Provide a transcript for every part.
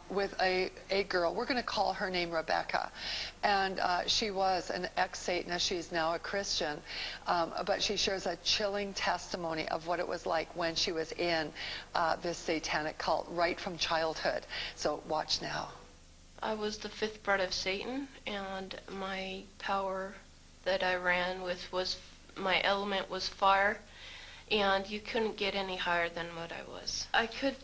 with a girl. We're going to call her name Rebecca. And she was an ex-Satanist. She's now a Christian. But she shares a chilling testimony of what it was like when she was in this satanic cult right from childhood. So watch now. I was the fifth bred of Satan, and my power that I ran with was, my element was fire, and you couldn't get any higher than what I was. I could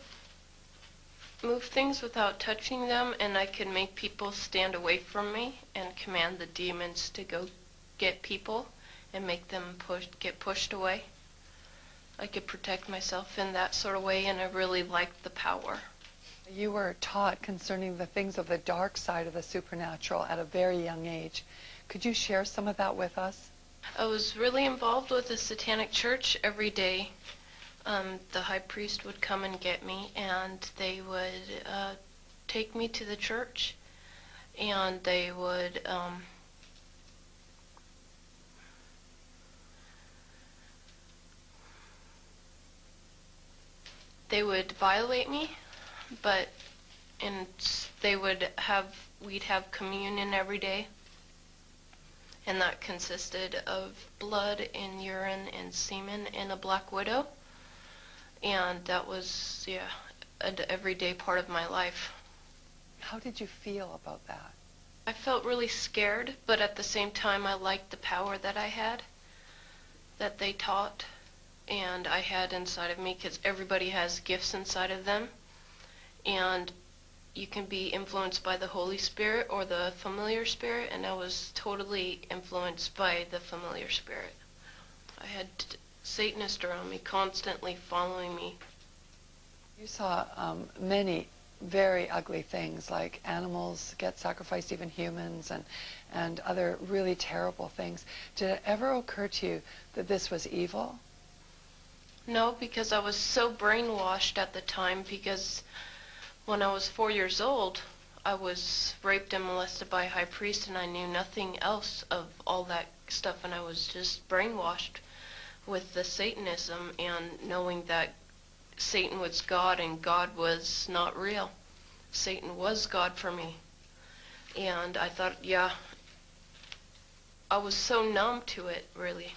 move things without touching them, and I could make people stand away from me and command the demons to go get people and make them get pushed away. I could protect myself in that sort of way, and I really liked the power. You were taught concerning the things of the dark side of the supernatural at a very young age. Could you share some of that with us? I was really involved with the satanic church every day. The high priest would come and get me, and they would take me to the church, and they would violate me, but we'd have communion every day, and that consisted of blood and urine and semen and a black widow, and that was, yeah, an everyday part of my life. How did you feel about that? I felt really scared, but at the same time I liked the power that I had, that they taught, and I had inside of me, because everybody has gifts inside of them, and you can be influenced by the Holy Spirit or the familiar spirit, and I was totally influenced by the familiar spirit. I had Satanists around me, constantly following me. You saw many very ugly things, like animals get sacrificed, even humans, and other really terrible things. Did it ever occur to you that this was evil? No, because I was so brainwashed at the time, because when I was 4 years old, I was raped and molested by a high priest, and I knew nothing else of all that stuff, and I was just brainwashed with the Satanism and knowing that Satan was God and God was not real. Satan was God for me. And I thought, yeah, I was so numb to it, really.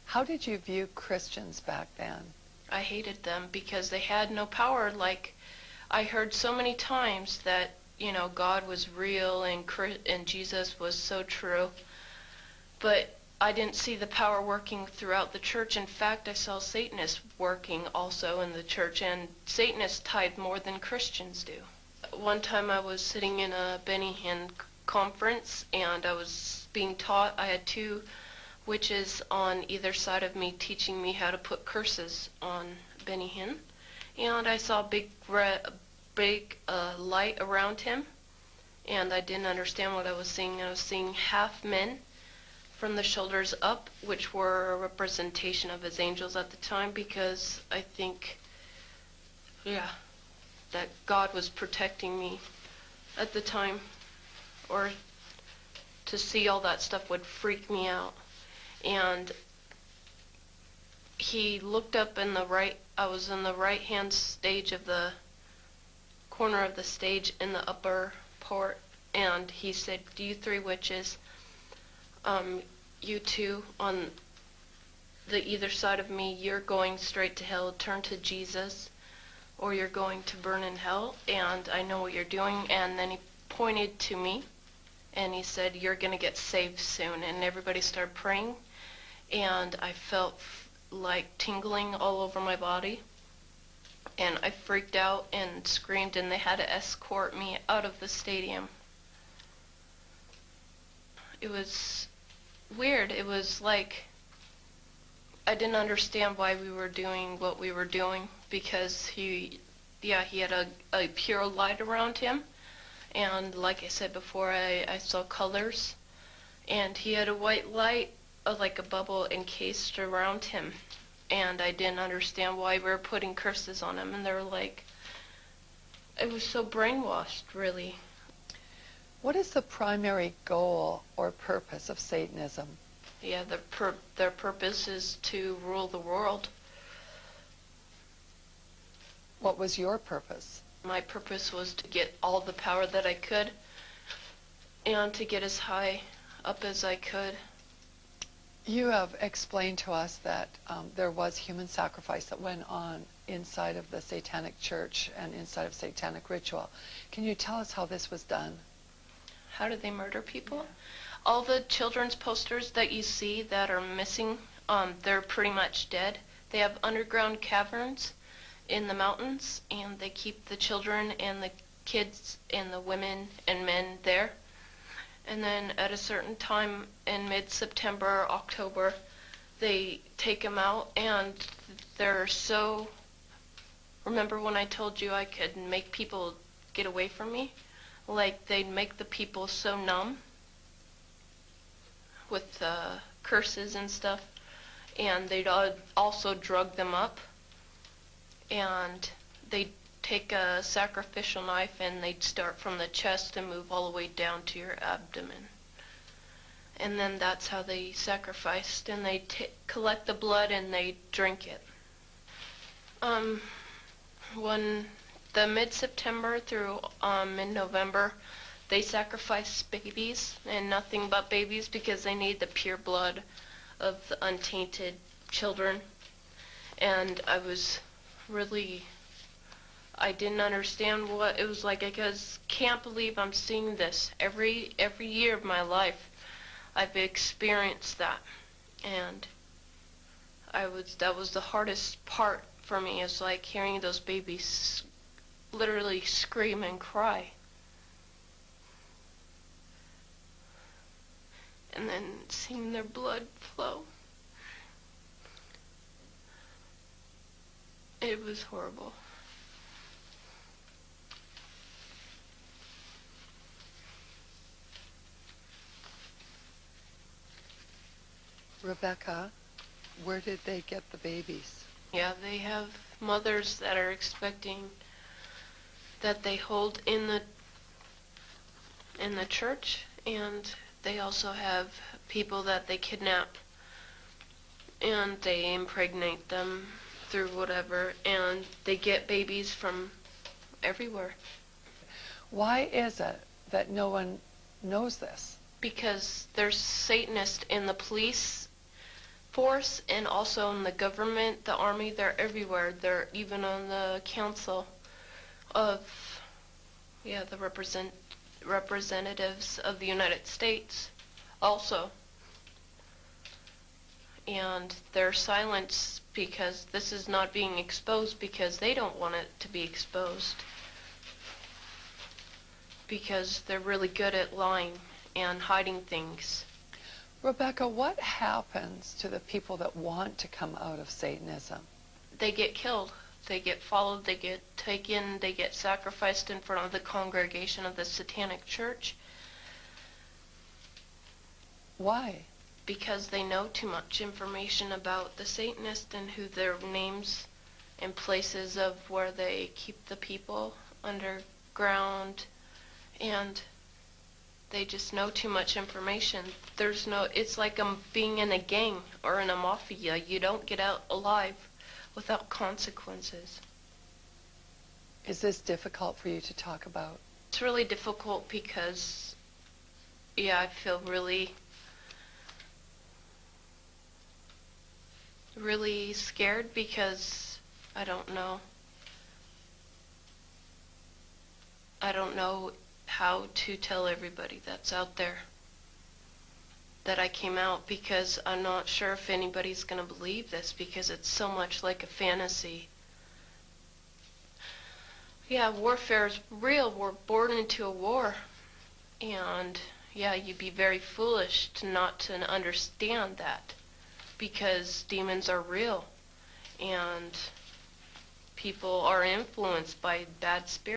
How did you view Christians back then? I hated them because they had no power. Like, I heard so many times that, you know, God was real and Jesus was so true, but I didn't see the power working throughout the church. In fact, I saw Satanists working also in the church, and Satanists tithe more than Christians do. One time I was sitting in a Benny Hinn conference, and I was being taught. I had two witches on either side of me teaching me how to put curses on Benny Hinn, and I saw a big light around him, and I didn't understand what I was seeing. I was seeing half men from the shoulders up, which were a representation of his angels at the time, because I think, yeah, that God was protecting me at the time, or to see all that stuff would freak me out. And he looked up in the right, I was in the right hand stage of the corner of the stage in the upper part, and he said, "Do you three witches, you two on the either side of me, you're going straight to hell, turn to Jesus, or you're going to burn in hell, and I know what you're doing." And then he pointed to me, and he said, "You're going to get saved soon." And everybody started praying, and I felt like tingling all over my body, and I freaked out and screamed, and they had to escort me out of the stadium. It was weird. It was like I didn't understand why we were doing what we were doing, because he had a pure light around him, and like I said before, I saw colors, and he had a white light, like a bubble encased around him, and I didn't understand why we were putting curses on him, and they were like, it was so brainwashed, really. What is the primary goal or purpose of Satanism? Yeah, their purpose is to rule the world. What was your purpose? My purpose was to get all the power that I could and to get as high up as I could. You have explained to us that there was human sacrifice that went on inside of the satanic church and inside of satanic ritual. Can you tell us how this was done? How do they murder people? All the children's posters that you see that are missing, they're pretty much dead. They have underground caverns in the mountains, and they keep the children and the kids and the women and men there. And then at a certain time in mid-September, October, they take them out, and they're so... Remember when I told you I could make people get away from me? Like, they'd make the people so numb with curses and stuff, and they'd also drug them up, and they'd take a sacrificial knife and they'd start from the chest and move all the way down to your abdomen. And then that's how they sacrificed, and they collect the blood and they drink it. When the mid-September through mid-November, they sacrifice babies and nothing but babies because they need the pure blood of the untainted children. And I didn't understand what it was like. I just can't believe I'm seeing this. Every year of my life, I've experienced that. And that was the hardest part for me, is like hearing those babies literally scream and cry. And then seeing their blood flow. It was horrible. Rebecca, where did they get the babies? Yeah, they have mothers that are expecting, that they hold in the church, and they also have people that they kidnap and they impregnate them through whatever, and they get babies from everywhere. Why is it that no one knows this? Because there's Satanists in the police force and also in the government, the army. They're everywhere. They're even on the council of, the representatives of the United States also. And they're silenced because this is not being exposed, because they don't want it to be exposed. Because they're really good at lying and hiding things. Rebecca, what happens to the people that want to come out of Satanism? They get killed. They get followed. They get taken. They get sacrificed in front of the congregation of the Satanic Church. Why? Because they know too much information about the Satanists and who their names and places of where they keep the people underground, and they just know too much information. It's like being in a gang or in a mafia. You don't get out alive without consequences. Is this difficult for you to talk about? It's really difficult because, I feel really scared because I don't know how to tell everybody that's out there that I came out, because I'm not sure if anybody's going to believe this, because it's so much like a fantasy. Warfare is real. We're born into a war, and you'd be very foolish not to understand that, because demons are real and people are influenced by bad spirits.